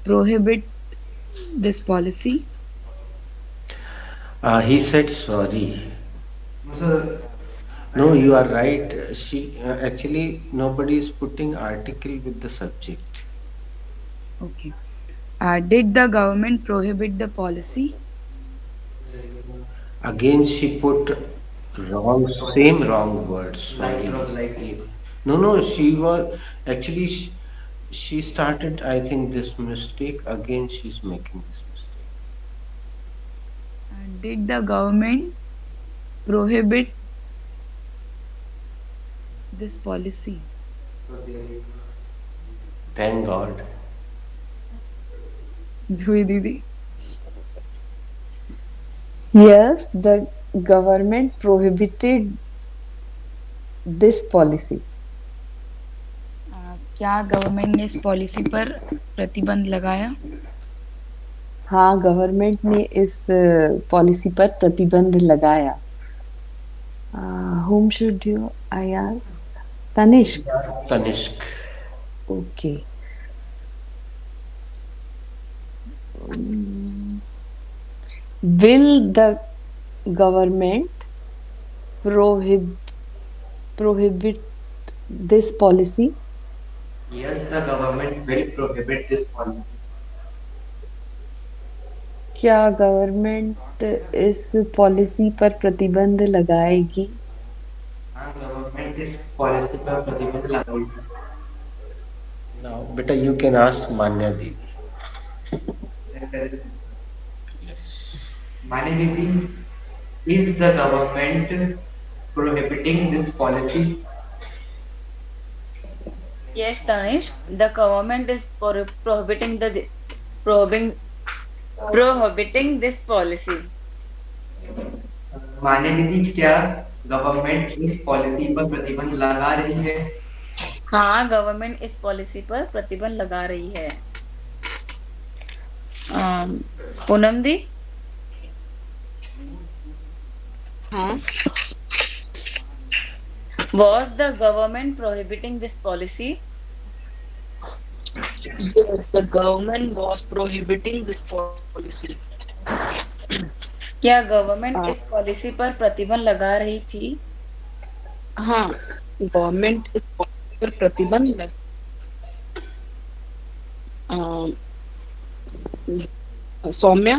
prohibit this policy? He said sorry. No, you are right. She actually nobody is putting article with the subject. Okay. Did the government prohibit the policy? Again, she put wrong, same wrong words. Sorry. No, no, she was actually she started. I think this mistake again. She's making this mistake. Did the government prohibit this policy? Thank God. Jui Didi. Yes, the government prohibited this policy. क्या government ने इस policy पर प्रतिबंध लगाया? हाँ, government ने इस policy पर प्रतिबंध लगाया. Whom should I ask? Tanishq. Tanishq. Okay. Will the government prohibit this policy? Yes, the government will prohibit this policy. क्या गवर्नमेंट इस पॉलिसी पर प्रतिबंध लगाएगी? हाँ, गवर्नमेंट इस पॉलिसी पर प्रतिबंध लगाएगी. Now, beta, you can ask Manya Devi. Mani Didi, is the government prohibiting this policy? Yes, Tanish, the government is prohibiting prohibiting this policy. माने दीदी क्या गवर्नमेंट इस पॉलिसी पर प्रतिबंध लगा रही है? हाँ, गवर्नमेंट इस पॉलिसी पर प्रतिबंध लगा रही है. पूनम दी. हाँ. Was the government prohibiting this policy? Yes, the government was prohibiting this policy. क्या गवर्नमेंट इस पॉलिसी पर प्रतिबंध लगा रही थी? हाँ, गवर्नमेंट इस पॉलिसी पर प्रतिबंध लगा. Saumya,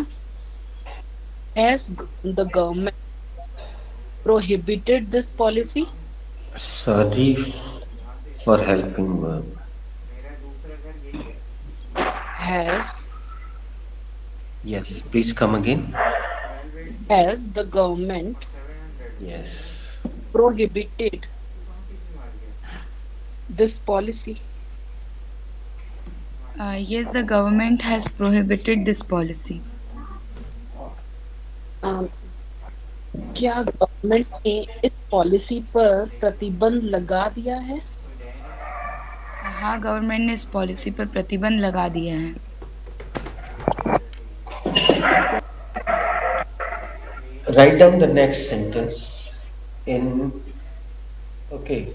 has the government prohibited this policy? Sorry for helping verb. Has Yes, please come again. the government Yes. prohibited this policy? Yes, the government has prohibited this policy. क्या गवर्नमेंट ने इस policy पर प्रतिबंध लगा दिया है? हाँ, गवर्नमेंट ने इस पॉलिसी पर प्रतिबंध लगा दिया है. Write down the next sentence in. Okay.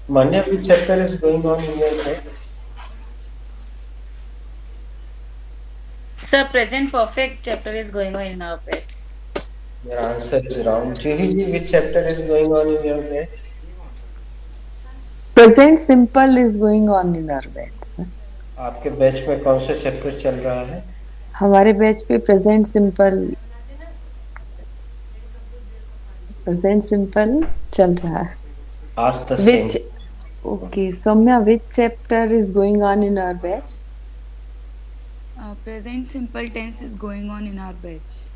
Manya, which chapter is going on in your head? Sir, present perfect chapter is going on in our pets. Your answer is wrong. Juhi ji, which chapter is going on in your head? Present simple is going on in our batch. आपके batch में कौन सा chapter चल रहा है? हमारे batch पे present simple चल रहा है. Ask the same. Okay, Soumya, which chapter is going on in our batch? Present simple tense is going on in our batch.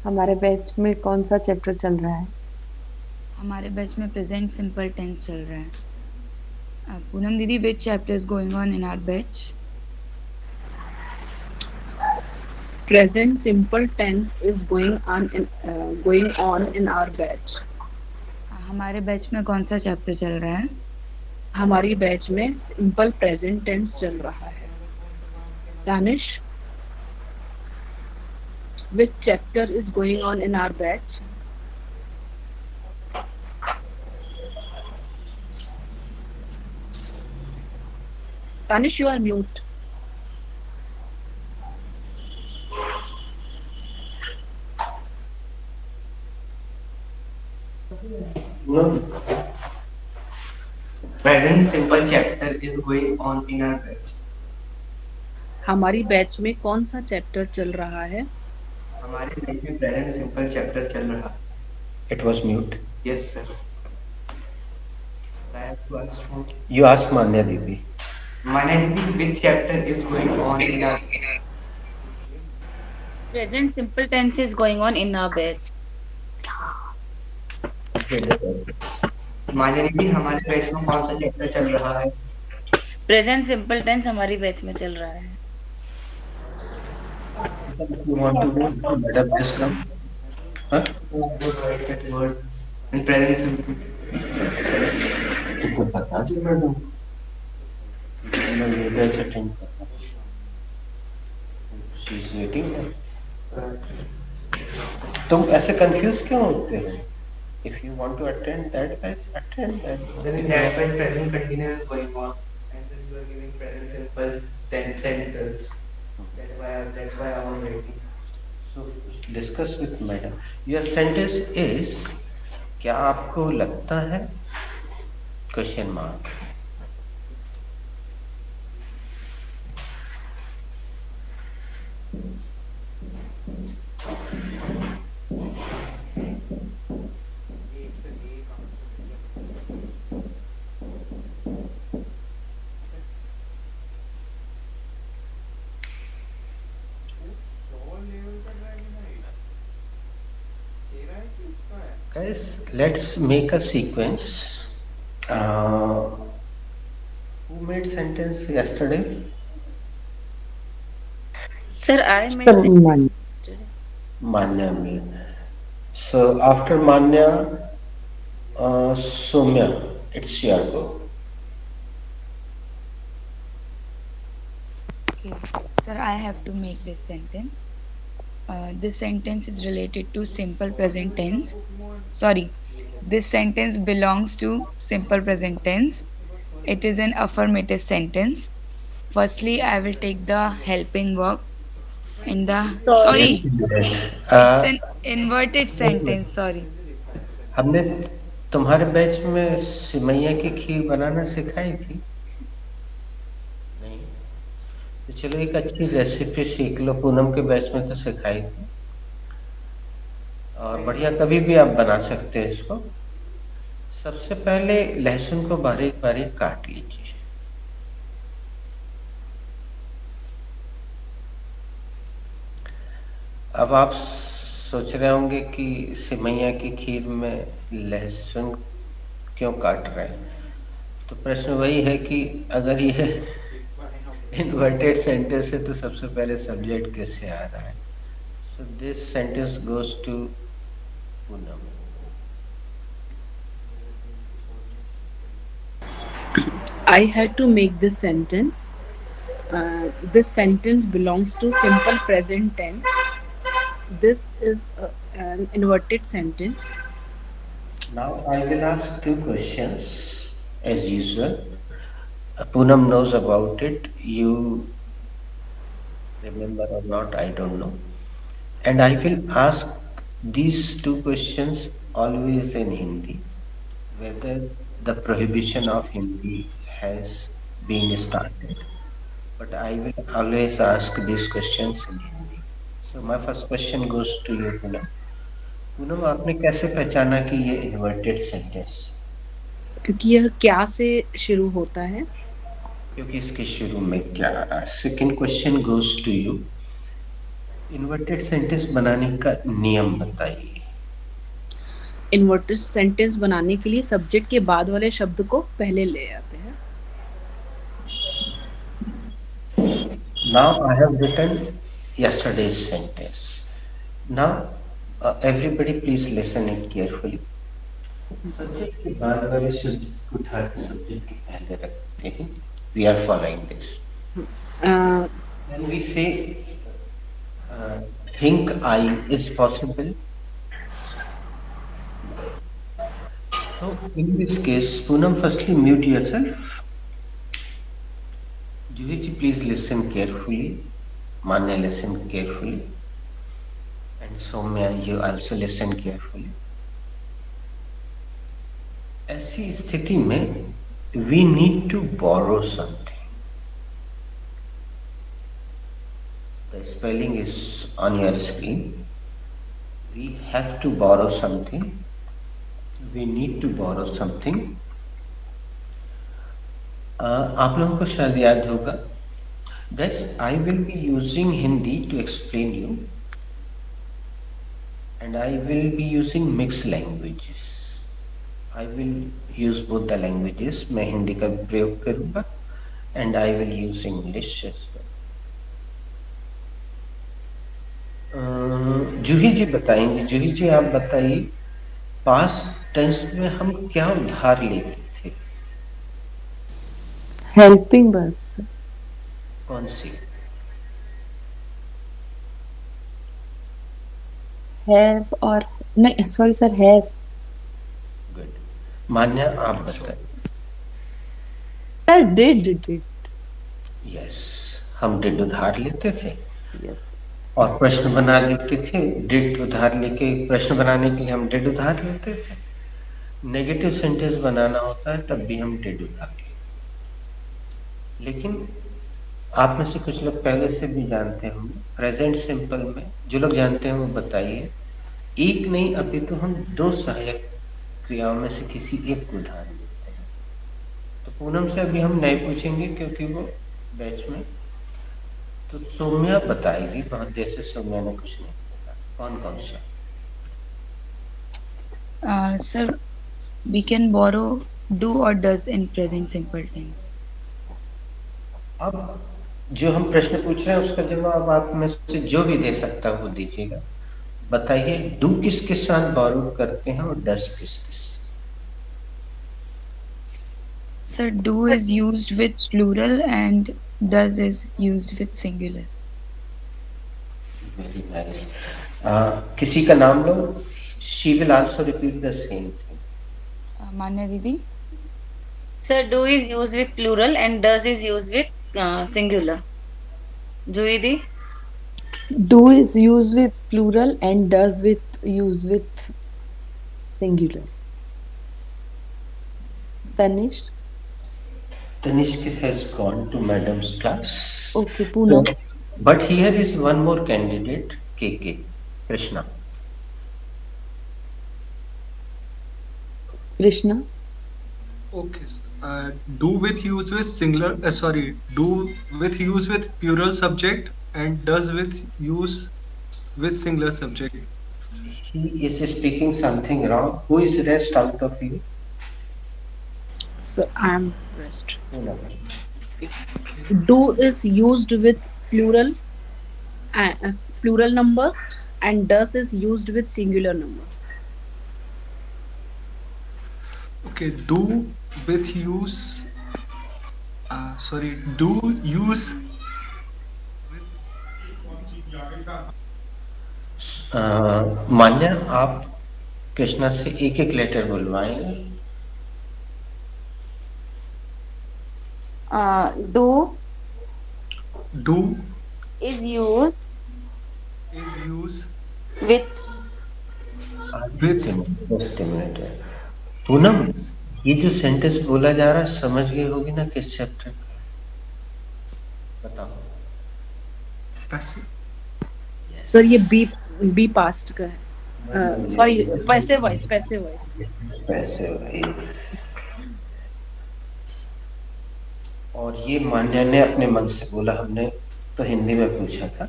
हमारे बैच में कौन सा चैप्टर चल रहा है? हमारे बैच में प्रेजेंट सिंपल टेंस चल रहा है. पूनम दीदी, which chapter is going on in our batch? Present simple tense is going on in our batch. हमारे बैच में कौन सा चैप्टर चल रहा है? हमारी बैच में सिंपल प्रेजेंट टेंस चल रहा है. Danish, which chapter is going on in our batch? Tanish, you are mute. No. Present simple chapter is going on in our batch. हमारी बैच में कौन सा चैप्टर चल रहा है? हमारे बैच में प्रेजेंट सिंपल चैप्टर चल रहा है. It was mute. Yes, sir. I have to ask you. You ask Manya Devi. Manya Devi, which chapter is going on in our Present simple tense is going on in our batch. मान्या दीदी हमारे batch में कौन सा chapter चल रहा है? Present simple tense हमारी batch में चल रहा है. You want to know, madam, just come. Huh? That word in present simple. तुमको बता दी मैडम. मैं ये बैच अटेंड कर रहा हूँ. She is waiting. तुम ऐसे कंफ्यूज क्यों होते हो? If you want to attend that batch, attend that. Then in that batch present continuous is going on, and then you are giving present simple tense sentence. That's why I was waiting. So discuss with madam. Your sentence is, क्या आपको लगता है? Question mark. Guys, let's make a sequence. Who made sentence yesterday? Sir, I made Sir, Manya. Manya made. So after Manya, Soumya, it's your go. Okay, sir, I have to make this sentence. This sentence is related to simple present tense. Sorry, this sentence belongs to simple present tense. It is an affirmative sentence. Firstly, I will take the helping verb in the sorry. It's an inverted sentence. Sorry. हमने तुम्हारे batch में सिमैया की खीर बनाना सिखाई थी? नहीं. तो चलो एक अच्छी रेसिपी सीख लो. पूनम के बैच में तो सिखाई थी. और बढ़िया कभी भी आप बना सकते हैं इसको. सबसे पहले लहसुन को बारीक बारीक काट लीजिए. अब आप सोच रहे होंगे कि सिमैया की खीर में लहसुन क्यों काट रहे हैं. तो प्रश्न वही है कि अगर ये इन्वर्टेड सेंटेंस है तो सबसे पहले सब्जेक्ट किससे आ रहा है. So this sentence goes to Poonam. I had to make this sentence. This sentence belongs to simple present tense. This is an inverted sentence. Now I will ask two questions as usual. Poonam knows about it. You remember or not, I don't know. And I will ask these two questions always in Hindi. Whether the prohibition of Hindi has been started. But I will always ask these questions in Hindi. So my first question goes to you, Poonam. Poonam, आपने कैसे पहचाना कि ये inverted sentence? क्योंकि यह क्या से शुरू होता है. क्योंकि इसके शुरू में क्या आ रहा है. Second question goes to you. Inverted sentence बनाने का नियम बताइए. इन्वर्टेड सेंटेंस बनाने के लिए सब्जेक्ट के बाद वाले शब्द को पहले ले आते हैं. Now I have written yesterday's sentence. Now everybody please listen it carefully. Subject के बाद वाले शब्द को उठा के सब्जेक्ट के पहले रखते हैं. We are following this. When we say think I is possible. So in this case, Poonam, firstly mute yourself. Juhi ji, please listen carefully. Manya, listen carefully. And Soumya, you also listen carefully. ऐसी स्थिति में we need to borrow something. The spelling is on your screen. We have to borrow something. We need to borrow something. आप लोगों को शायद याद होगा. Guys, I will be using Hindi to explain you, and I will be using mixed languages. I will use both the languages. मैं हिंदी का भी प्रयोग करूँगा, and I will use English as well. जूही जी बताएंगे. जूही जी आप बताइए, पास्ट टेंस में हम क्या उधार लेते थे? Helping verb sir. कौन सी? हैव और नहीं, सॉरी सर, हैज. गुड. मान्या आप बताइए. Sir did. यस, हम डिड उधार लेते थे. यस. और प्रश्न बना लेते थे. डिड उधार लेके प्रश्न बनाने के लिए हम डिड उधार लेते थे. नेगेटिव सेंटेंस बनाना होता है तब भी हम डिड उधार लेते. लेकिन आप में से कुछ लोग पहले से भी जानते होंगे, प्रेजेंट सिंपल में जो लोग जानते हैं वो बताइए. एक नहीं अपितु हम दो सहायक क्रियाओं में से किसी एक को उधार लेते हैं. तो पूनम से अभी हम नहीं पूछेंगे क्योंकि वो बैच में. तो सौम्या बताएगी. बहुत देर से सौम्या ने कुछ नहीं बताया. कौन कौन सा? Sir, we can borrow do or does in present simple tense. अब जो हम प्रश्न पूछ रहे हैं उसका जवाब आप में से जो भी दे सकता है वो दीजिएगा. बताइए, डू किसके साथ बोरो करते हैं और डस किसके साथ? Sir, do is used with plural and does is used with singular. Very nice. किसी का नाम लो. She will also repeat the same thing. Manya Didi? Sir, do is used with plural and does is used with singular. Juidi? Do is used with plural and does with used with singular. Tanish. Tanishk has gone to madam's class. Okay, Poonam. But here is one more candidate, KK, Krishna. Krishna. Okay. Do with use with singular. Do with use with plural subject and does with use with singular subject. He is speaking something wrong. Who is rest out of you? So I am rest. No. Do is used with plural plural number and does is used with singular number. Okay. Do with use. Do use. Manya, आप कृष्णा से एक एक letter बुलवाएंगे. Do is used with just a minute. Poonam, ये जो sentence बोला जा रहा है समझ गई होगी ना किस चैप्टर का? बताओ. सर ये बी पास्ट का है. Sorry, passive voice. और ये मान्या ने अपने मन से बोला. हमने तो हिंदी में पूछा था,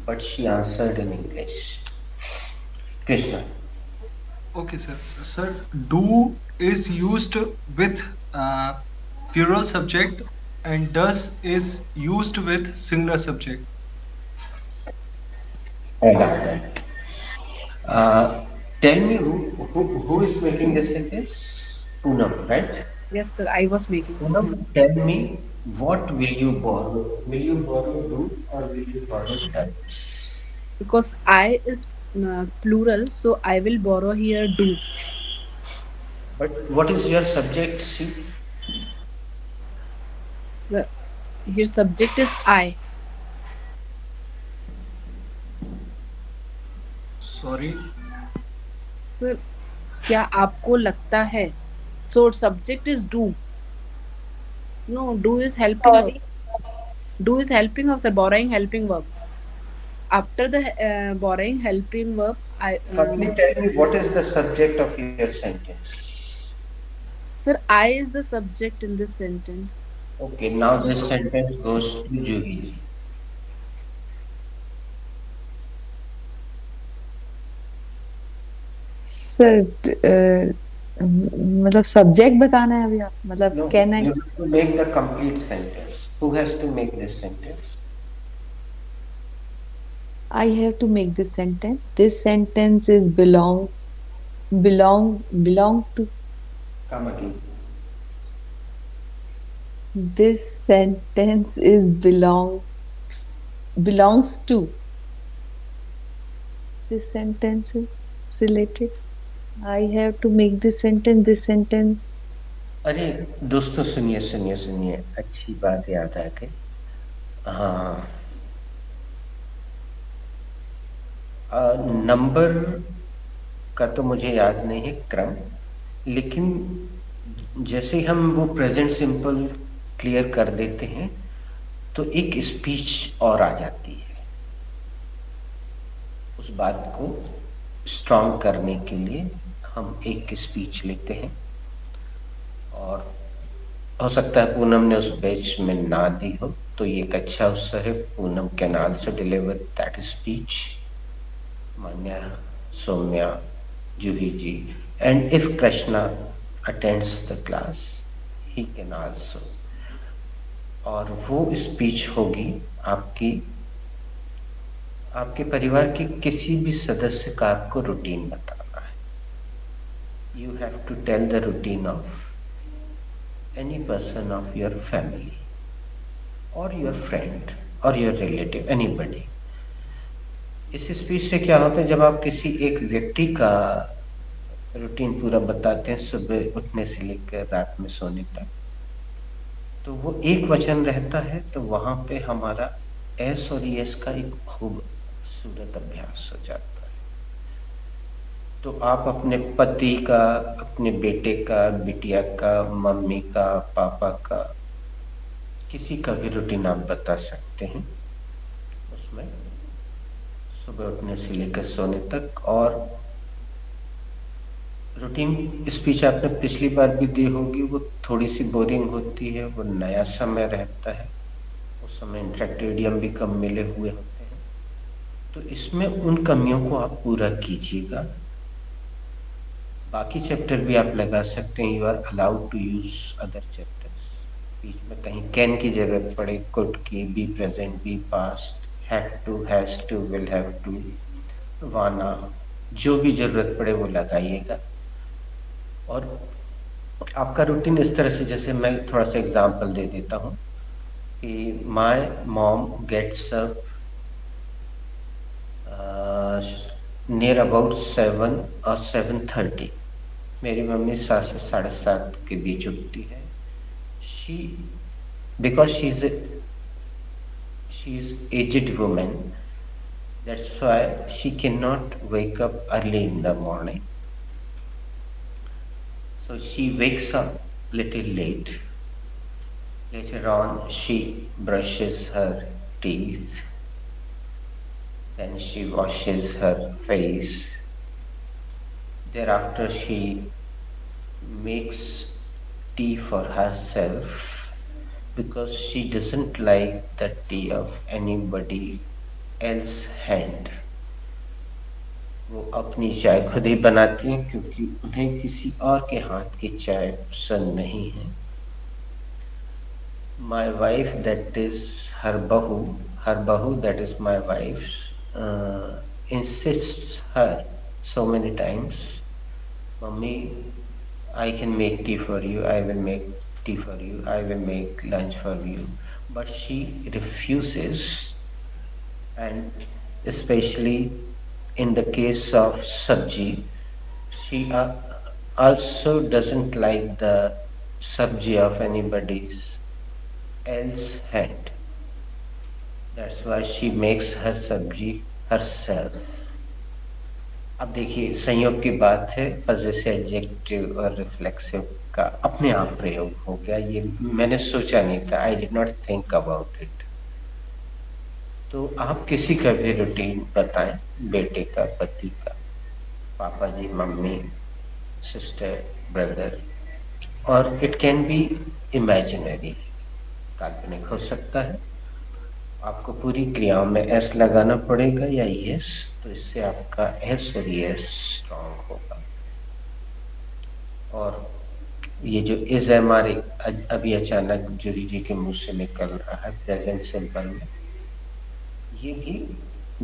but she answered in English. Krishna. Okay, sir. Sir, do is used with plural subject and does is used with singular subject. Tell me who is making this sentence? Poonam, right? Yes sir, I was making this. Poonam, tell me, what will you borrow? Will you borrow do or will you borrow does? Because I is plural, so I will borrow here do. But what is your subject? See? Sir, Here subject is I. Sorry. Sir, क्या आपको लगता है? So subject is do. No, do is helping verb. Sorry. Do is helping verb, sir. Borrowing helping verb. After the borrowing helping verb, I Firstly, tell me what is the subject of your sentence? sir, I is the subject in this sentence. Okay, now this sentence goes to Juhi. Sir मतलब subject बताना है अभी आप मतलब No, कहना you है have to make the complete sentence. Who has to make this sentence? I have to make this sentence. This sentence is belong to. Come again. This sentence is belongs to. This sentence is related. I have to make this sentence. This sentence. अरे दोस्तों सुनिए सुनिए सुनिए, अच्छी बात याद आ गई। हाँ, नंबर का तो मुझे याद नहीं है क्रम, लेकिन जैसे हम वो प्रेजेंट सिंपल क्लियर कर देते हैं तो एक स्पीच और आ जाती है उस बात को स्ट्रॉन्ग करने के लिए। हम एक स्पीच लेते हैं और हो सकता है पूनम ने उस बैच में ना दी हो, तो ये एक अच्छा अवसर है। Poonam can also deliver that speech, Manya, Saumya, Juhi ji, and if Krishna attends the class he can also. और वो स्पीच होगी आपकी, आपके परिवार के किसी भी सदस्य का आपको रूटीन बताना है। You have to tell the routine of any person of your family or your friend or your relative, anybody। इस स्पीच से क्या होता है, जब आप किसी एक व्यक्ति का रूटीन पूरा बताते हैं सुबह उठने से लेकर रात में सोने तक, तो वो एक वचन रहता है, तो वहाँ पे हमारा एस और यस का एक खूबसूरत अभ्यास हो जाता है। तो आप अपने पति का, अपने बेटे का, बिटिया का, मम्मी का, पापा का, किसी का भी रूटीन आप बता सकते हैं उसमें, सुबह उठने से लेकर सोने तक। और रूटीन स्पीच आपने पिछली बार भी दी होगी, वो थोड़ी सी बोरिंग होती है, वो नया समय रहता है, उस समय इंटरेक्टिव इडियम भी कम मिले हुए होते हैं, तो इसमें उन कमियों को आप पूरा कीजिएगा। बाकी चैप्टर भी आप लगा सकते हैं, you are allowed to use other chapters. बीच में कहीं कैन की जरूरत पड़े, कुड की, be present, be past, have to, has to, will have to, wanna, जो भी जरूरत पड़े वो लगाइएगा। और आपका रूटीन इस तरह से, जैसे मैं थोड़ा सा एग्जांपल दे देता हूँ कि my mom gets up near about 7 और 7:30। मेरी मम्मी 7 से 7:30 के बीच उठती है। She because she is aged women, that's why she can not wake up early in the morning, so she wakes up little late. Later on she brushes her teeth, then she washes her face. Thereafter she makes tea for herself because she doesn't like the tea of anybody else hand. वो अपनी चाय खुद ही बनाती हैं क्योंकि उन्हें किसी और के हाथ की चाय पसंद नहीं है। My wife, that is her bahu, that is my wife, insists her so many times, Mummy, I can make tea for you, I will make tea for you, I will make lunch for you, but she refuses. And especially in the case of sabji, she also doesn't like the sabji of anybody's else's hand. That's why she makes her sabji herself. अब देखिए संयोग की बात है, possessive adjective और reflexive का अपने आप प्रयोग हो गया, ये मैंने सोचा नहीं था, I did not think about it. तो आप किसी का भी रूटीन बताएं, बेटे का, पति का, पापा जी, मम्मी, सिस्टर, ब्रदर, और इट कैन बी इमेजिनरी, काल्पनिक हो सकता है। आपको पूरी क्रियाओं में एस लगाना पड़ेगा या यस, तो इससे आपका एस और यस स्ट्रॉन्ग होगा। और ये जो इज हमारे अभी अचानक जूही जी के मुंह से निकल रहा है प्रेजेंट सिंपल में, ये भी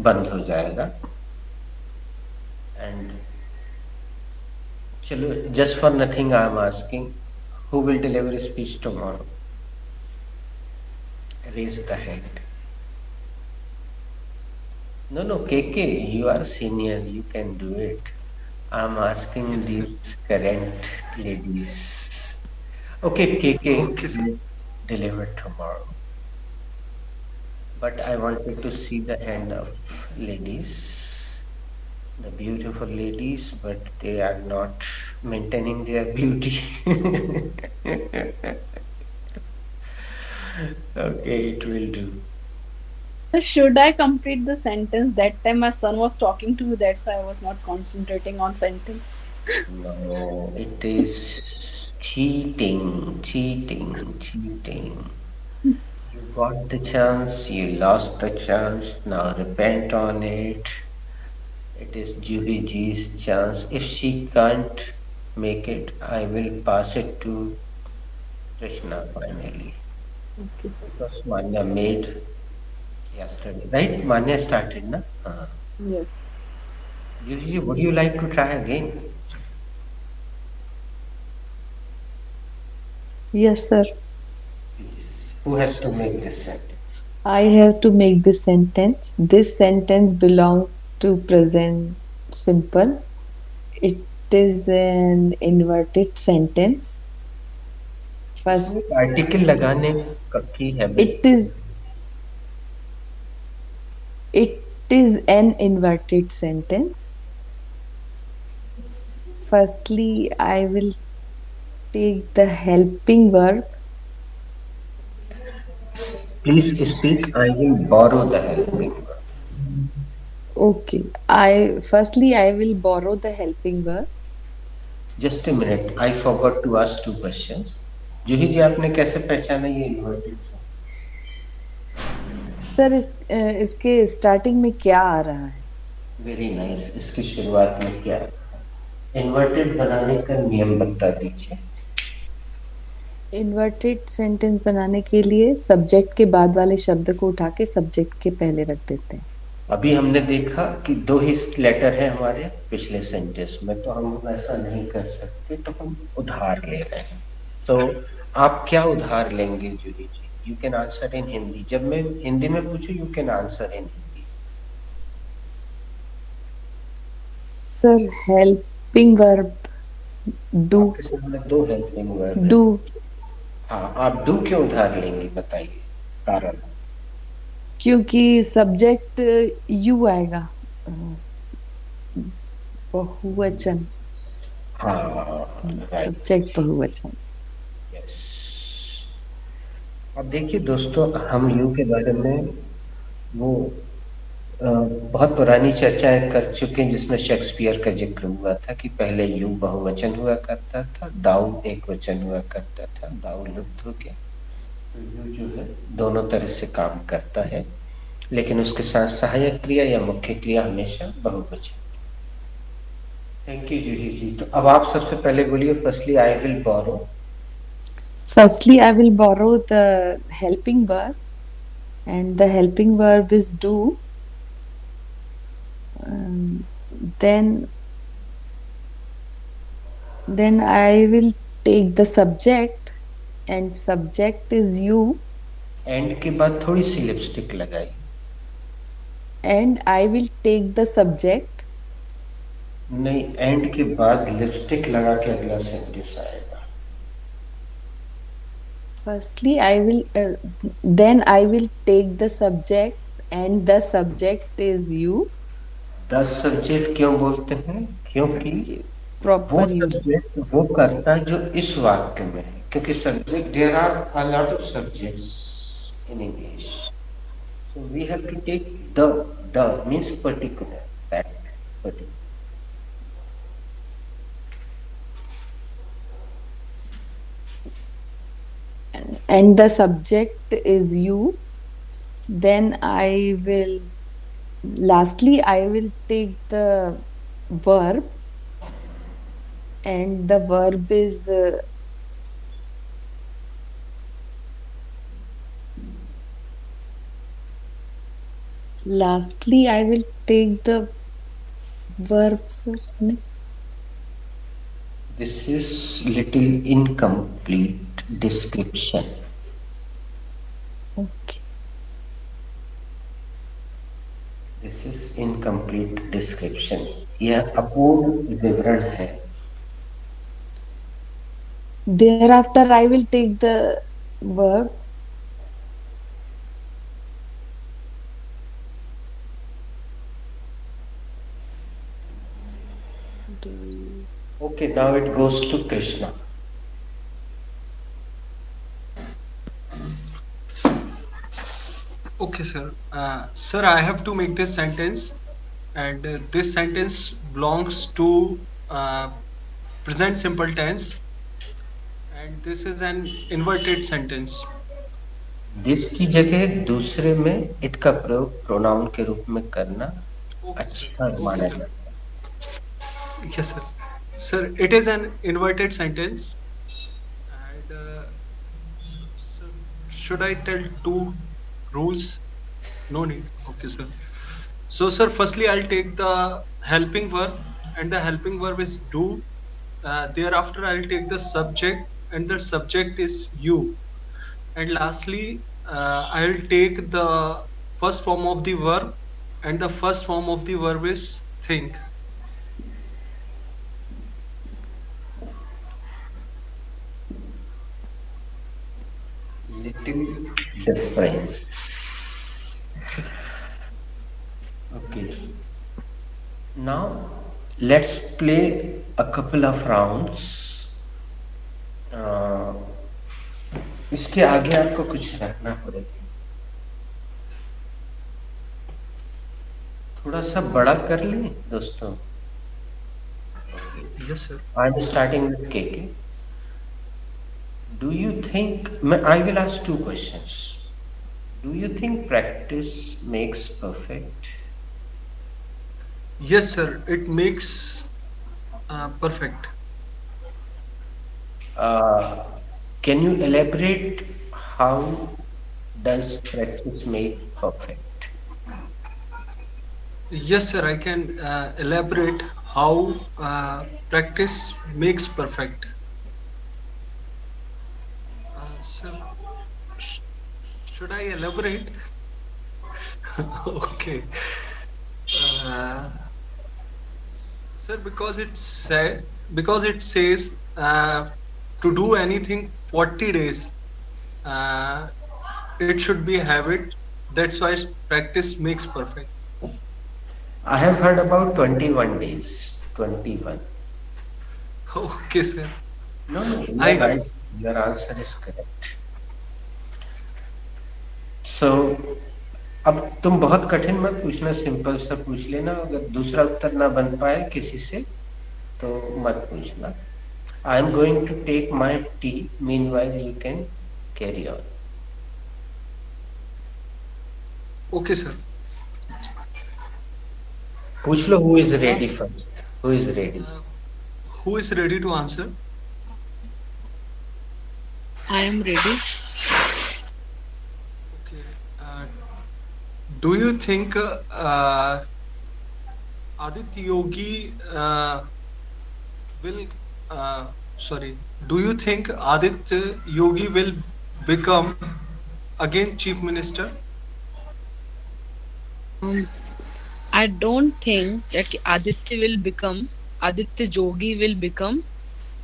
बंद हो जाएगा। एंड चलो, just for nothing I am asking, who will deliver speech tomorrow? Raise the hand. No, KK, you are senior, you can do it. I'm asking these current ladies. Okay, KK, Okay, sir. deliver tomorrow. But I wanted to see the hand of ladies, the beautiful ladies, but they are not maintaining their beauty. Okay, it will do. Should I complete the sentence? That time my son was talking to me, that's why I was not concentrating on sentence. No, it is cheating, cheating, cheating. You got the chance, you lost the chance, now repent on it. It is Juhi ji's chance. If she can't make it, I will pass it to Krishna finally. Okay, sir. Because Manya made yesterday, right? Manya started, na? Yes. Juhi ji, would you like to try again? Yes, sir. Please. Who has to make this sentence? I have to make this sentence. This sentence belongs to present simple. It is an inverted sentence. First, article लगाने की habit it is an inverted sentence. Firstly, I will take the helping verb. Please speak. I will borrow the helping verb. Okay. Firstly I will borrow the helping verb. Just a minute. I forgot to ask two questions. जूही जी, आपने कैसे पहचाना ये inverted? Sir इसके starting में क्या आ रहा है? Very nice. इसकी शुरुआत में क्या इन्वर्टेड बनाने का नियम बता दीजिए। इन्वर्टेड सेंटेंस बनाने के लिए सब्जेक्ट के बाद वाले शब्द को उठा के सब्जेक्ट के पहले रख देते हैं। अभी हमने देखा कि दो ही लेटर है हमारे पिछले सेंटेंस में, तो हम ऐसा नहीं कर सकते, तो हम उधार ले रहे हैं। तो आप क्या उधार लेंगे Juhi ji? You can answer in Hindi. जब मैं हिंदी में पूछूं, you can answer in Hindi. Sir helping verb do. दो हेल्पिंग वर्ब डू। हाँ, आप डू क्यों उधार लेंगे, बताइए कारण। क्योंकि सब्जेक्ट यू आएगा, बहुवचन। हाँ, सब्जेक्ट बहुवचन। यस। अब देखिए दोस्तों, हम यू के बारे में वो बहुत पुरानी चर्चाएं कर चुके हैं, जिसमें शेक्सपियर का जिक्र हुआ था कि पहले यू बहुवचन हुआ करता था, दाऊ एक वचन हुआ करता था, दाऊ लुप्त हो गया। तो यू जो है दोनों तरह से काम करता है, लेकिन उसके साथ सहायक क्रिया या मुख्य क्रिया हमेशा बहुवचन। Thank you Juhi ji. तो अब आप सबसे पहले बोलिए, firstly I will borrow. Firstly, I will borrow the helping verb, and the helping verb is do. Then I will take the subject, and subject is you. And के बाद थोड़ी सी लिपस्टिक लगाई। And I will take the subject. नहीं, and के बाद lipstick लगा के अगला सेंटेंस आएगा। Firstly, then I will take the subject, and the subject is you. The subject क्यों बोलते हैं? क्योंकि वो Proper use. सब्जेक्ट वो करता है जो इस वाक्य में है, क्योंकि subject there are a lot of subjects in English, so we have to take the means particular, that particular. And the subject is you, then lastly, I will take the verb, and the verb is lastly, I will take the verb, sir. This is little incomplete description. Okay. This is incomplete description. यह अपूर्ण विवरण है. Thereafter, I will take the verb. Okay, now it goes to Krishna. Okay, sir. Sir, I have to make this sentence, and this sentence belongs to present simple tense, and this is an inverted sentence. This की जगह दूसरे में it का प्रयोग pronoun के रूप में करना Okay, अच्छा sir. माना Okay, जाता है. yes, sir. Sir, it is an inverted sentence, and sir, should I tell two rules? No need. Okay, sir. So, sir, firstly, I'll take the helping verb, and the helping verb is do. Thereafter, I'll take the subject, and the subject is you. And lastly, I'll take the first form of the verb, and the first form of the verb is think. Little difference. Okay. Now let's play a couple of rounds. इसके आगे आपको कुछ रखना पड़ेगा. थोड़ा सा बड़ा कर लें दोस्तों. Yes, sir. I'm starting with KK. Do you think, I will ask two questions. Do you think practice makes perfect? Yes, sir. It makes perfect. Can you elaborate how does practice make perfect? Yes, sir. I can elaborate how practice makes perfect. Sir, should I elaborate? Okay. Sir, because it says to do anything 40 days, it should be a habit. That's why practice makes perfect. I have heard about 21 days. 21. Okay, sir. No, you're right. Your answer is correct. So, अब तुम बहुत कठिन मत पूछना, simple सा पूछ लेना. अगर दूसरा उत्तर ना बन पाए किसी से तो मत पूछना. I am going to take my tea. Meanwhile, you can carry on. Okay, sir. पूछ लो. Who is ready first? Who is ready? Who is ready to answer? I am ready. Okay. Do you think Aditya Yogi will? Do you think Aditya Yogi will become again chief minister? I don't think that Aditya Yogi will become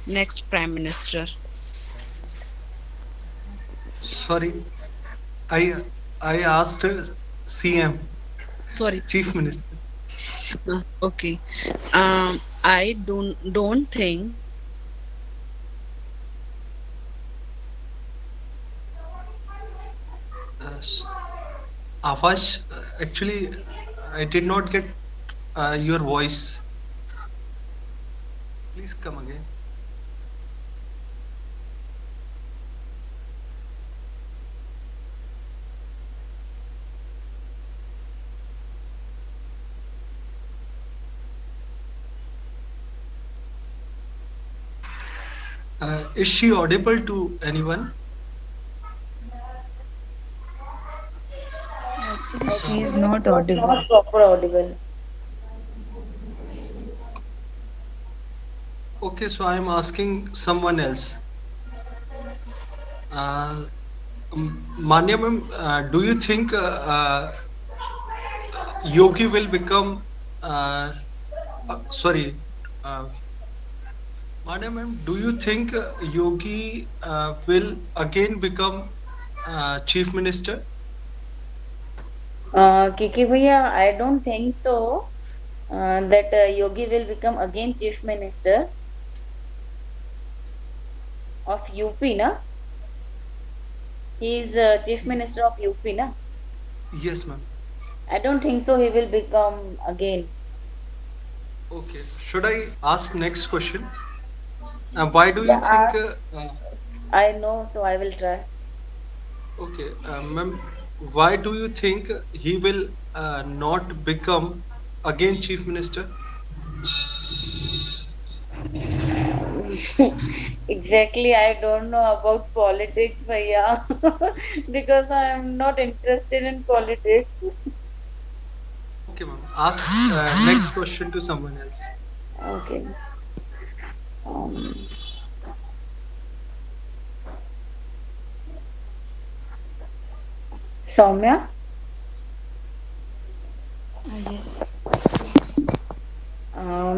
next prime minister. Sorry, I asked CM, Sorry. Chief Minister. Okay. I don't think S- Avash, actually, I did not get your voice. Please come again. Is she audible to anyone? Actually, she is She is not not audible. proper audible. Okay, so I'm asking someone else. Uh, Manya ma'am, do you think Yogi will become, uh, sorry, uh, Manya ma'am, do you think Yogi will again become Chief Minister? Kiki Bhaiya, I don't think so. That Yogi will become again Chief Minister of UP, na? He is Chief Minister of UP, na? Yes, ma'am. I don't think so. He will become again. Okay. Should I ask next question? Why do you Yeah, think? I know, so I will try. Okay, ma'am. Why do you think he will not become again Chief Minister? Exactly, I don't know about politics, Bhaiya, because I am not interested in politics. Okay, ma'am. Ask next question to someone else. Okay. Um, Soumya, Yes.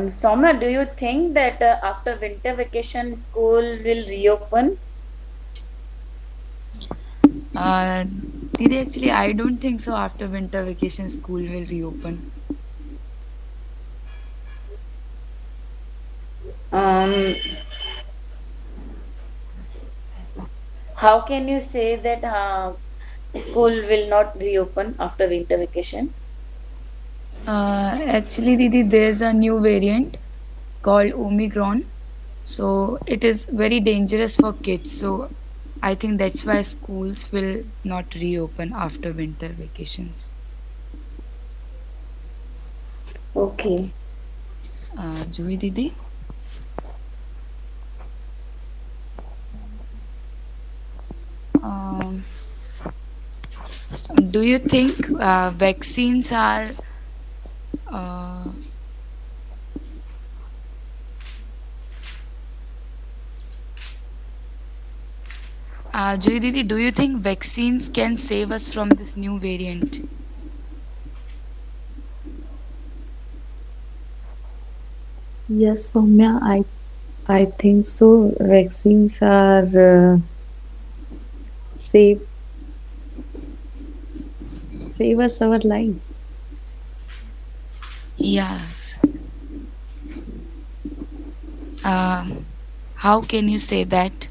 Soumya, do you think that after winter vacation, school will reopen? Uh, Didi, actually, I don't think so. After winter vacation, school will reopen. Um, how can you say that school will not reopen after winter vacation? Actually, Didi, there's a new variant called Omicron. So it is very dangerous for kids. So I think that's why schools will not reopen after winter vacations. Okay. Okay. Juhi Didi? Um, do you think vaccines are uh, Juhi Didi, do you think vaccines can save us from this new variant? Yes, Soumya, I think so. Vaccines are save save us our lives Yes. Uh, how can you say that?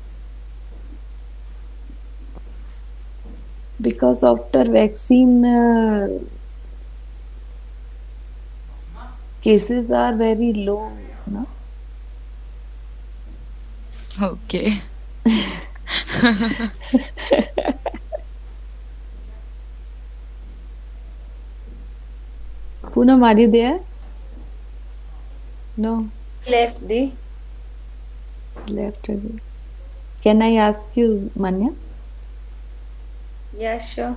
because after vaccine cases are very low, no? Okay. Poonam, are you there? No, Left the. left away. Can I ask you, Manya? Yeah, sure.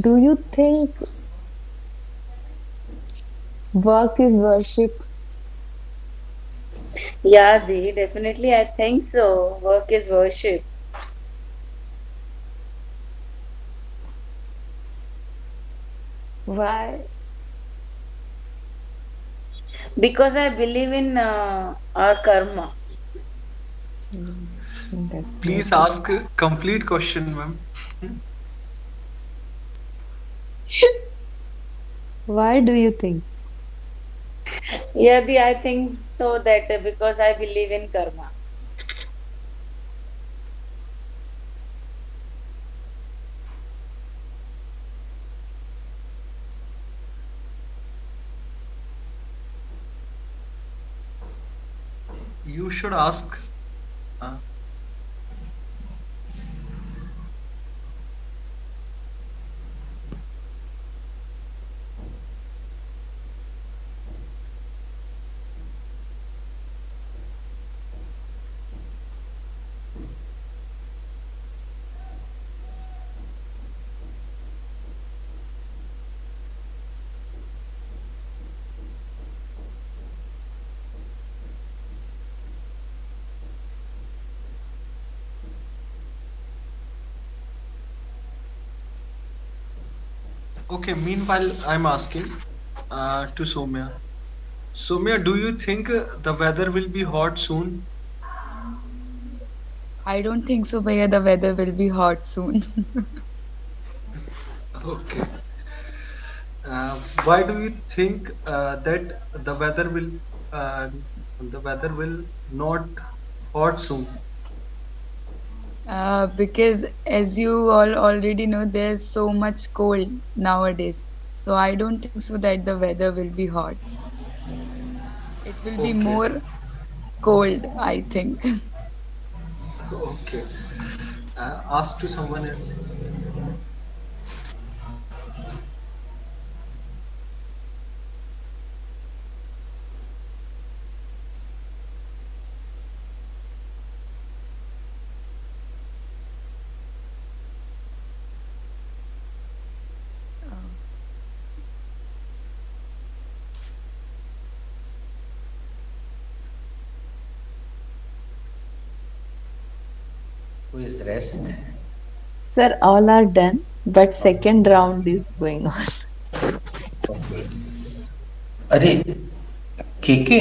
Do you think work is worship? Yeah, the definitely. I think so. Work is worship Why? because I believe in our karma. Please Definitely. ask a complete question, ma'am. Why do you think? Yeah, I think so that because I believe in karma. You should ask. Uh, okay, meanwhile, I'm asking to Somya. Somya, do you think the weather will be hot soon? I don't think so, Bhaiya. The weather will be hot soon. Okay. Why do you think that uh, the weather will not hot soon? Because as you all already know, there's so much cold nowadays. So I don't think so that the weather will be hot. It will be Okay. more cold, I think. Okay. Ask to someone else. Uh, Who is rest? Sir, all are done, but second round is going on. Okay. अरे KK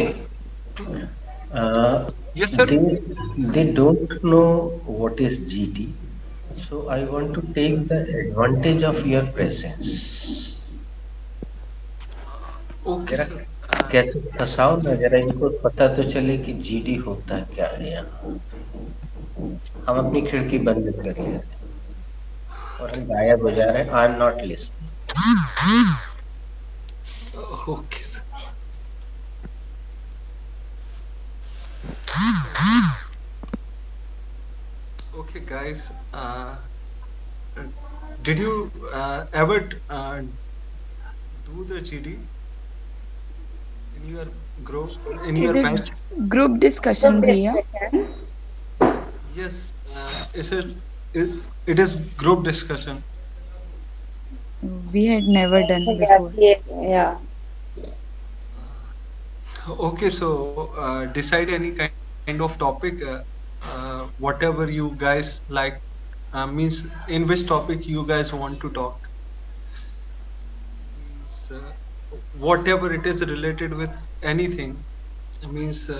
uh, Yes, sir. they don't know what is GT, so I want to take the advantage of your presence. Okay, जरा sir. कैसे फंसाओ ना, जरा इनको पता तो चले कि जीडी होता क्या है यहाँ। हम अपनी खिड़की बंद कर ले रहे हैं और हम गायब हो जा रहे हैं। I am not listening. Okay, sir. Okay, guys. Did you ever do the GD in your group, in Is your it batch? group discussion, Group Bhaiya? discussion. Yes. It, it is group discussion. We had never done Yeah, before. yeah. Okay, so decide any kind of topic, whatever you guys like, means in which topic you guys want to talk. Means whatever it is related with anything. Means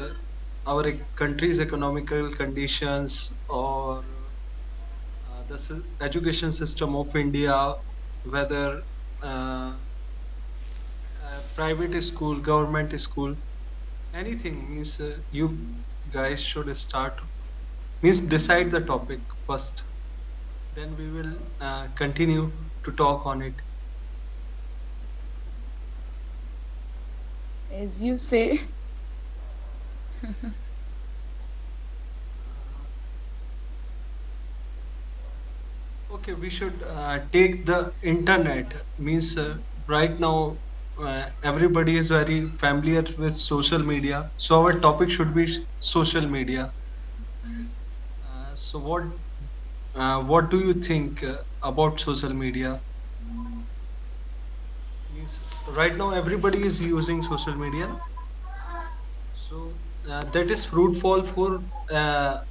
our country's economical conditions or the education system of India, whether private school, government school, anything means you guys should start means decide the topic first, then we will continue to talk on it. As you say, Okay, we should take the internet means right now everybody is very familiar with social media, so our topic should be social media. So what do you think about social media? Means right now everybody is using social media, so that is fruitful for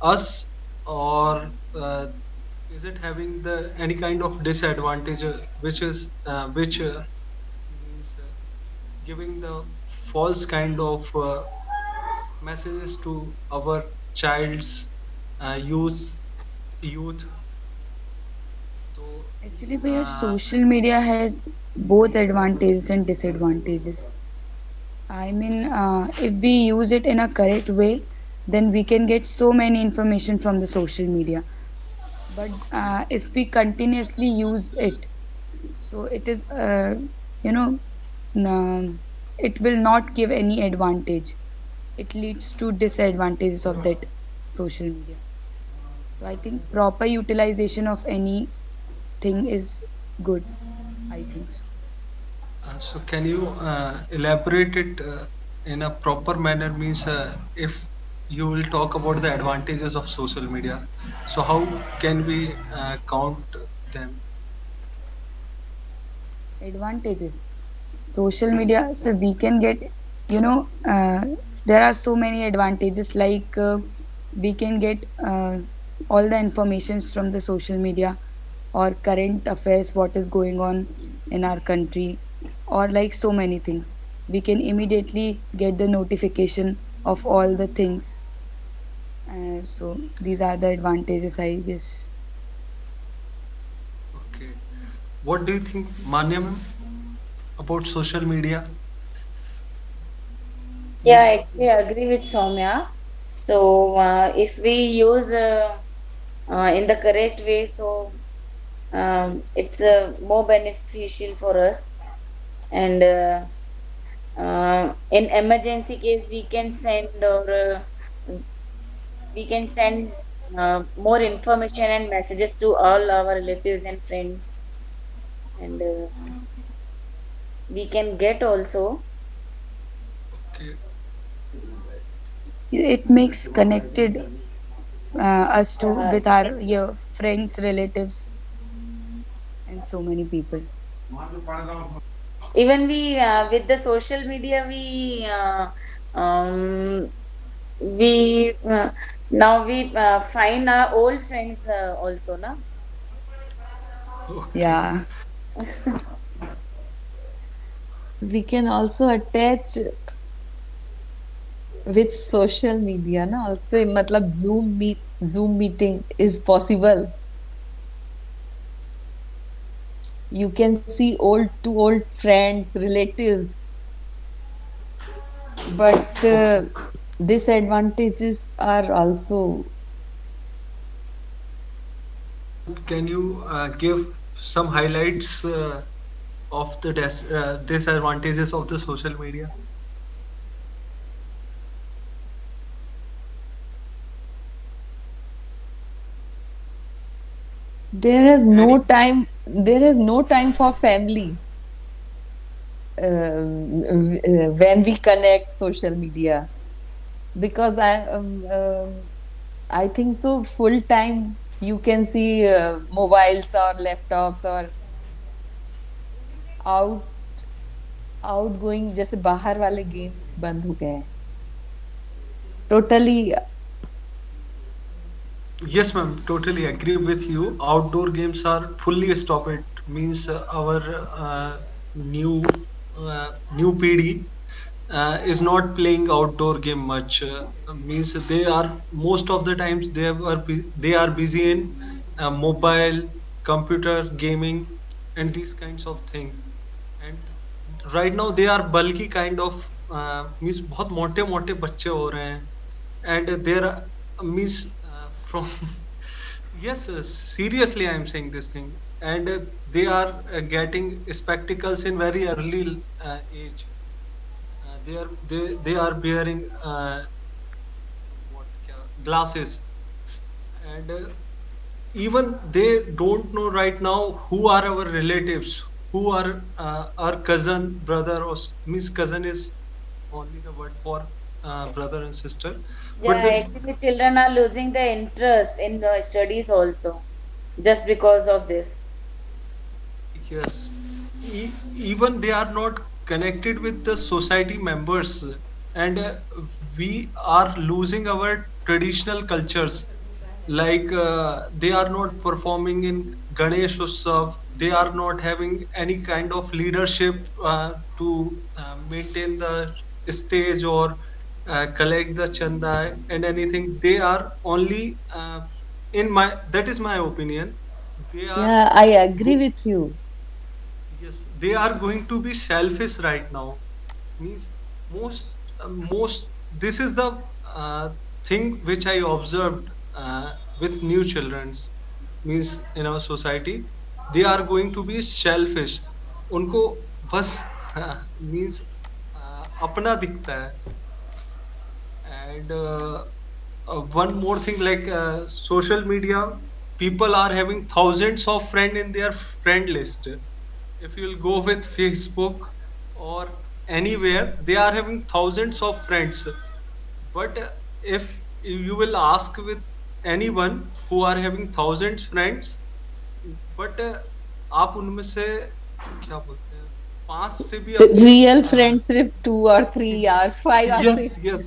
us, or is it having the any kind of disadvantage, which means giving the false kind of messages to our childs? use youth. So Actually, भैया, uh, social media has both advantages and disadvantages. I mean, if we use it in a correct way, then we can get so many information from the social media. But if we continuously use it, so it is, you know, it will not give any advantage. It leads to disadvantages of that social media. So I think proper utilization of anything is good. I think so. so can you elaborate it in a proper manner? Means if you will talk about the advantages of social media, so how can we count them? Advantages. Social media, so we can get, you know, there are so many advantages, like we can get all the informations from the social media, or current affairs, what is going on in our country, or like so many things. We can immediately get the notification of all the things. So these are the advantages, I guess. Okay. What do you think, Manya ma'am, about social media? Yeah, Means actually, I agree with Soumya. So, if we use in the correct way, so it's more beneficial for us. And in emergency case, we can send or we can send more information and messages to all our relatives and friends, and we can get also. okay. It makes connected us to Uh, with our, yeah, friends, relatives, and so many people. Even we with the social media um, we now we find our old friends also, na. Okay. Yeah. We can also attach with social media na also, matlab Zoom meeting is possible. You can see old friends, relatives, but disadvantages are also. Can you give some highlights of the disadvantages of the social media? Any? There is no time for family when we connect social media, because I think so full time you can see mobiles or laptops or out outgoing, जैसे बाहर वाले games बंद हो गए हैं totally. Yes, ma'am. Totally agree with you. Outdoor games are fully stopped. It means our new new PD is not playing outdoor game much. Means they are most of the times they are busy in mobile, computer gaming, and these kinds of thing. And right now they are bulky kind of means बहुत मोटे मोटे बच्चे हो रहे हैं. And there means from yes, seriously I am saying this thing. And they are getting spectacles in very early age. They are wearing glasses. And even they don't know right now who are our relatives, who are our cousin, brother, or means cousin is only the word for brother and sister. But Yeah, they, actually, children are losing their interest in the studies also, just because of this. yes, even they are not connected with the society members. And we are losing our traditional cultures. Like they are not performing in Ganesh Utsav, they are not having any kind of leadership to maintain the stage or collect the chanda and anything. They are only in my, that is my opinion. They are Yeah, I agree go- with you. yes, they are going to be selfish right now. Means most most this is the uh, thing which I observed with new children's, means in our society. They are going to be selfish. उनको बस means अपना दिखता है. And one more thing, like social media, people are having thousands of friends in their friend list. If you'll go with Facebook or anywhere, they are having thousands of friends. But if you will ask with anyone who are having thousands friends, but आप उनमें से क्या बोलते हैं, पांच से भी अपनी Real friends सिर्फ 2 or 3 or 5 or yes, 6. yes,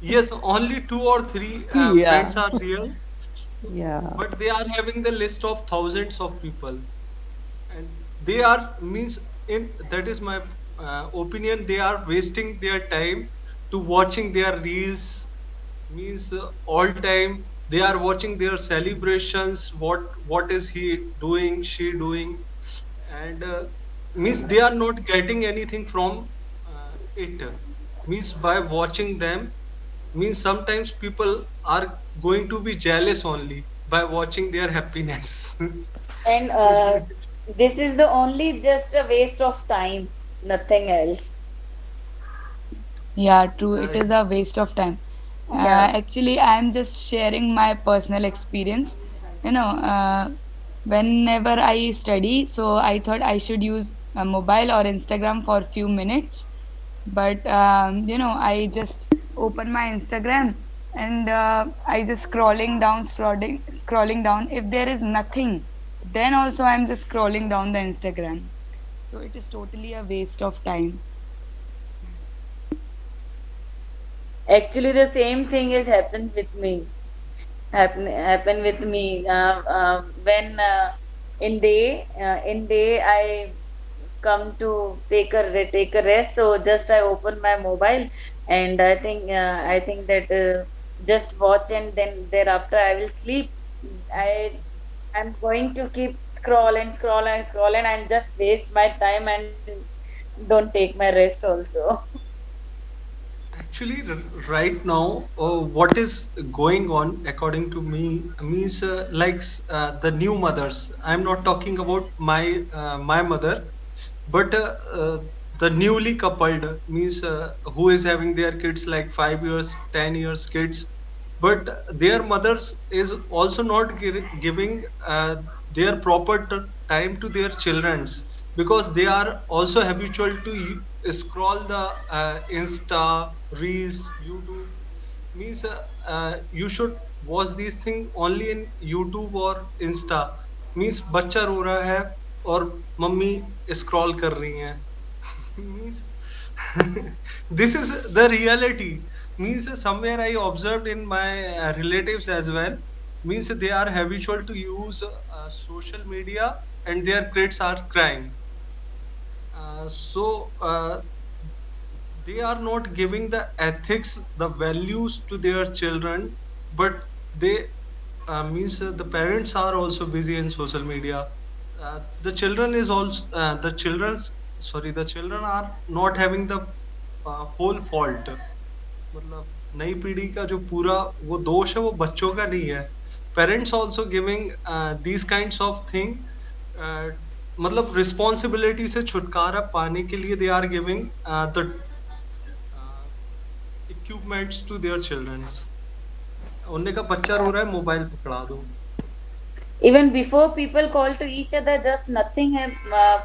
yes, only two or three Yeah, friends are real, yeah. but they are having the list of thousands of people. And they are means, in that is my opinion, they are wasting their time to watching their reels. Means all time they are watching their celebrations, what is he doing, she doing. And means they are not getting anything from it. Means by watching them, means sometimes people are going to be jealous only by watching their happiness. And this is the only just a waste of time, nothing else. Yeah, true. It Right. is a waste of time. Yeah. Actually, I am just sharing my personal experience. You know, whenever I study, so I thought I should use a mobile or Instagram for a few minutes. But I just open my Instagram and I just scrolling down. If there is nothing, then also I'm just scrolling down the Instagram. So it is totally a waste of time. Actually, the same thing is happens with me. Happen with me when in day I come to take a rest. So just I open my mobile, and I think that just watch, and then thereafter I will sleep. I'm going to keep scroll and scroll and scroll, and I just waste my time and don't take my rest also. Actually, right now, what is going on, according to me, means like the new mothers. I'm not talking about my mother, but the newly coupled, means who is having their kids like 5 years, 10 years kids, but their mothers is also not giving their proper time to their childrens, because they are also habitual to scroll the Insta, Reels, YouTube. Means you should watch these things only in YouTube or Insta. Means बच्चा रो रहा है और mummy scroll कर रही हैं. Means this is the reality. Means somewhere I observed in my relatives as well. Means they are habitual to use social media, and their kids are crying. So they are not giving the ethics, the values to their children, but they means the parents are also busy in social media. The children is also the children's sorry the children are not having the whole fault. मतलब नई पीढ़ी का जो पूरा वो दोष है वो बच्चों का नहीं है. Parents also giving these kinds of thing. मतलब रिस्पॉन्सिबिलिटी से छुटकारा पाने के लिए they are giving the equipments to their childrens. उनने का बच्चा रो रहा है, मोबाइल पकड़ा दो. Even before, people call to each other just nothing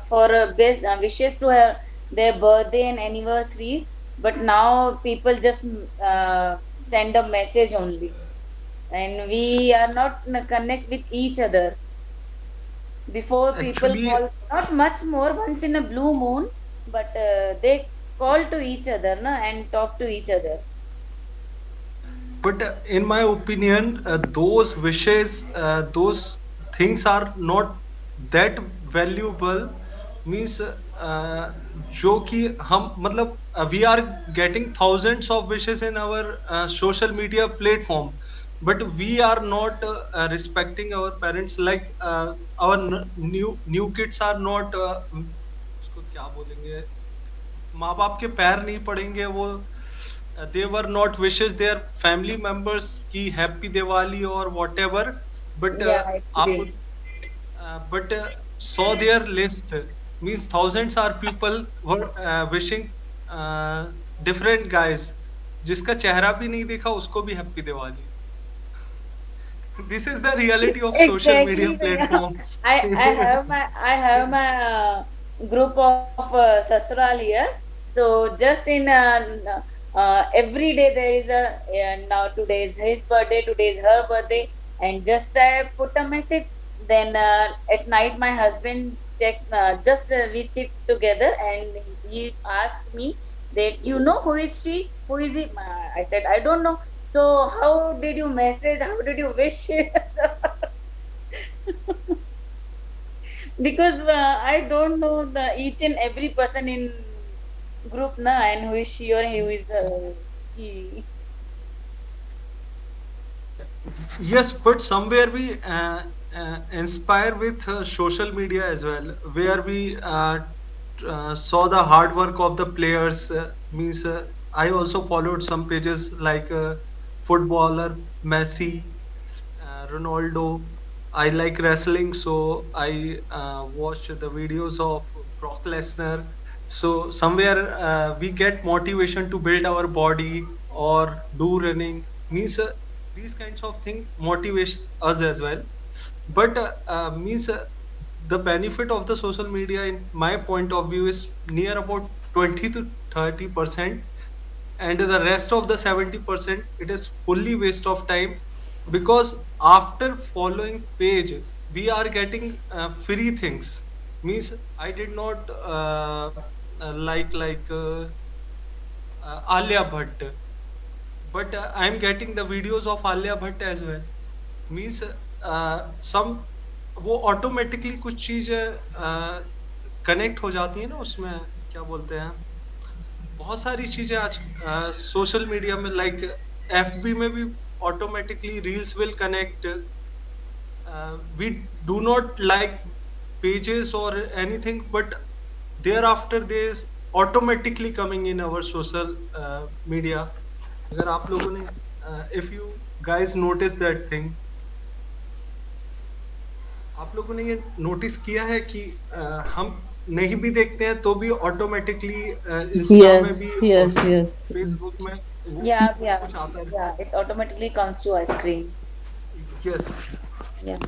for best wishes to their birthday and anniversaries. But now people just send a message only, and we are not connect with each other. Before, people Actually, call not much more, once in a blue moon, but they call to each other, no, and talk to each other. but in my opinion, those wishes, those things are not that valuable. Means जो कि हम मतलब we are getting thousands of wishes in our social media platform, but we are not respecting our parents, like our new kids are not उसको क्या बोलेंगे, माँ बाप के पैर नहीं पड़ेंगे वो, they were not wishes their family members की हैप्पी दिवाली और वॉट एवर, बट Yeah, आप actually. but saw their list, means thousands are people were wishing different guys, जिसका चेहरा भी नहीं देखा उसको भी happy Diwali. This is the reality of social media Exactly. platform. I have my group of sasural here. So just in every day there is a now today is his birthday, today is her birthday, and just I put a message. Then at night my husband check. Just we sit together and he asked me that who is she, who is he? I said I don't know. So how did you message? How did you wish? Because I don't know the each and every person in group na, and who is she or who is he. Yes, but somewhere we inspire with social media as well, where we saw the hard work of the players. Means I also followed some pages like footballer Messi, Ronaldo. I like wrestling, so I watch the videos of Brock Lesnar. So somewhere we get motivation to build our body or do running. Means these kinds of things motivates us as well. But means the benefit of the social media, in my point of view, is near about 20 to 30%, and the rest of the 70% it is fully waste of time, because after following page we are getting free things. Means I did not like Alia Bhatt, but I'm getting the videos of Alia Bhatt as well. Means some वो automatically कुछ चीजें connect हो जाती है ना उसमें, क्या बोलते हैं, बहुत सारी चीजें आज सोशल मीडिया में, लाइक एफबी में भी automatically reels will connect. We do not like pages or anything, but thereafter there is automatically coming in our social media. अगर आप लोगों ने if you guys notice that thing, आप लोगों ने ये नोटिस किया है कि हम नहीं भी देखते हैं तो भी ऑटोमेटिकली इंस्टा में Yes, भी और yes, yes, फेसबुक yes. में वो Yeah, कुछ आता है. yeah. It automatically comes to our screen. Yes. Yeah.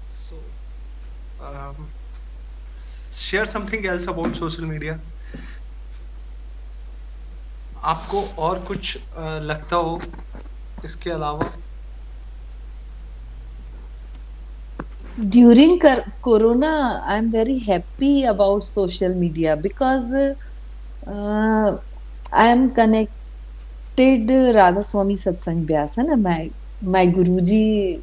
So share something else about social media. आपको और कुछ लगता हो इसके अलावा? During Corona, I'm very happy about social media because I am connected Radha Swami Satsang Vyas है ना, my गुरुजी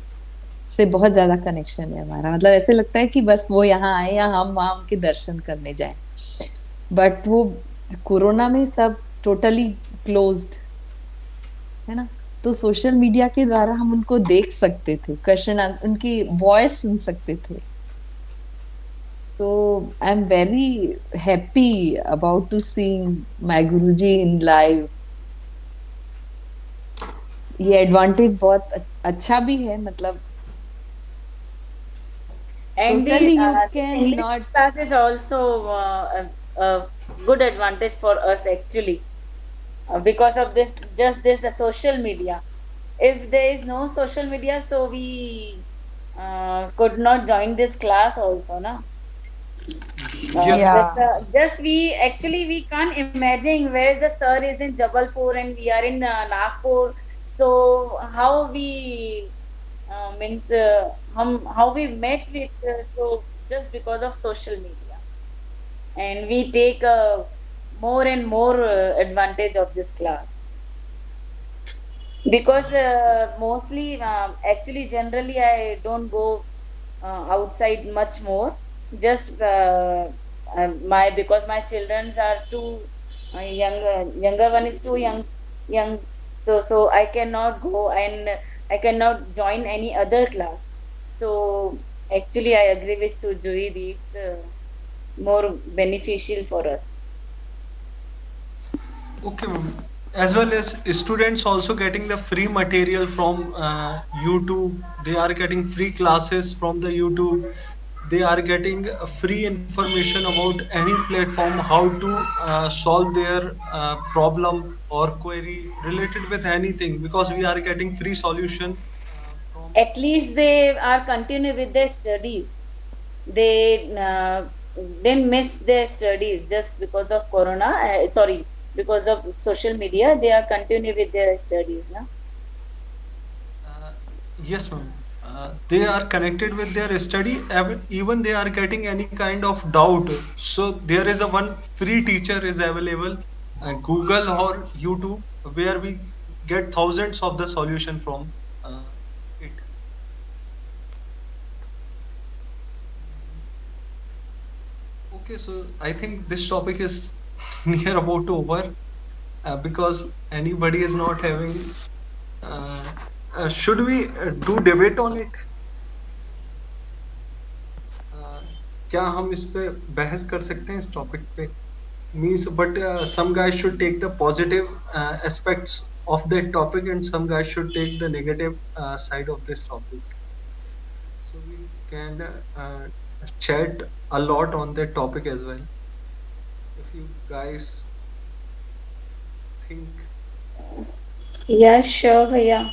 से बहुत ज्यादा कनेक्शन है हमारा. मतलब ऐसे लगता है कि बस वो यहाँ आए या हम वहाँ उनके दर्शन करने जाएं. बट वो कोरोना में सब टोटली क्लोज्ड है ना, तो सोशल मीडिया के द्वारा हम उनको देख सकते थे, क्वेश्चन उनकी वॉइस सुन सकते थे. So I am very happy about to seeing my guruji in live. ये एडवांटेज बहुत अच्छा भी है, मतलब And totally you the can English not. class is also a good advantage for us actually, because of this, just this, the social media. If there is no social media, so we could not join this class also, na? Yes. Just we actually we can't imagine where the sir is in Jabalpur and we are in Nagpur. So how we means how we met with so just because of social media, and we take more and more advantage of this class, because mostly actually generally I don't go outside much more, just my because my childrens are too younger one is too young, so I cannot go and I cannot join any other class. So actually I agree with Sujui, it's more beneficial for us. Okay, ma'am. As well as students also getting the free material from YouTube. They are getting free classes from the YouTube. They are getting free information about any platform, how to solve their problem or query related with anything, because we are getting free solution from. At least they are continue with their studies. They didn't miss their studies just because of corona, sorry, because of social media. They are continue with their studies now. Uh, yes, ma'am. They are connected with their study. Even they are getting any kind of doubt. So there is a one free teacher is available, Google or YouTube, where we get thousands of the solution from it. Okay, so I think this topic is near about to over, because anybody is not having. Uh, should we do debate on it? Uh, क्या हम इस पे बहस कर सकते हैं इस topic पे? Means, but some guys should take the positive aspects of that topic, and some guys should take the negative side of this topic. So we can chat a lot on that topic as well. If you guys think Yeah, sure, yeah.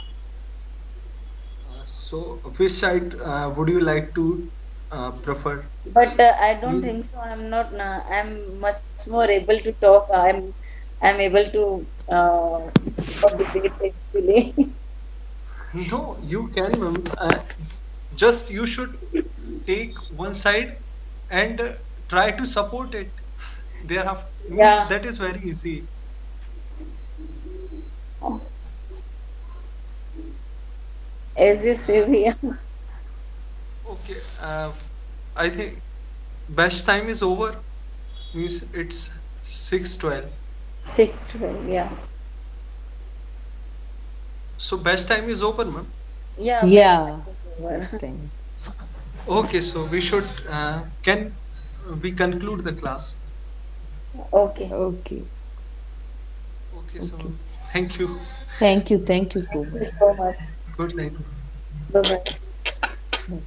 so, which side would you like to prefer? But I don't You think so. I'm not. I'm much more able to talk. I'm able to debate actually. no, you can, ma'am. Just you should take one side and try to support it. There have means Yeah, that is very easy. as you say, yeah. Okay, I think best time is over. Means it's 6:12. 6 12. Yeah, So best time is over, ma'am. yeah. Best Yeah, time is over. best time. Okay, so we should can we conclude the class? Okay. Okay, Okay, so okay. thank you. Thank you so Thank you much. so much. Good night. Bye bye. Bye.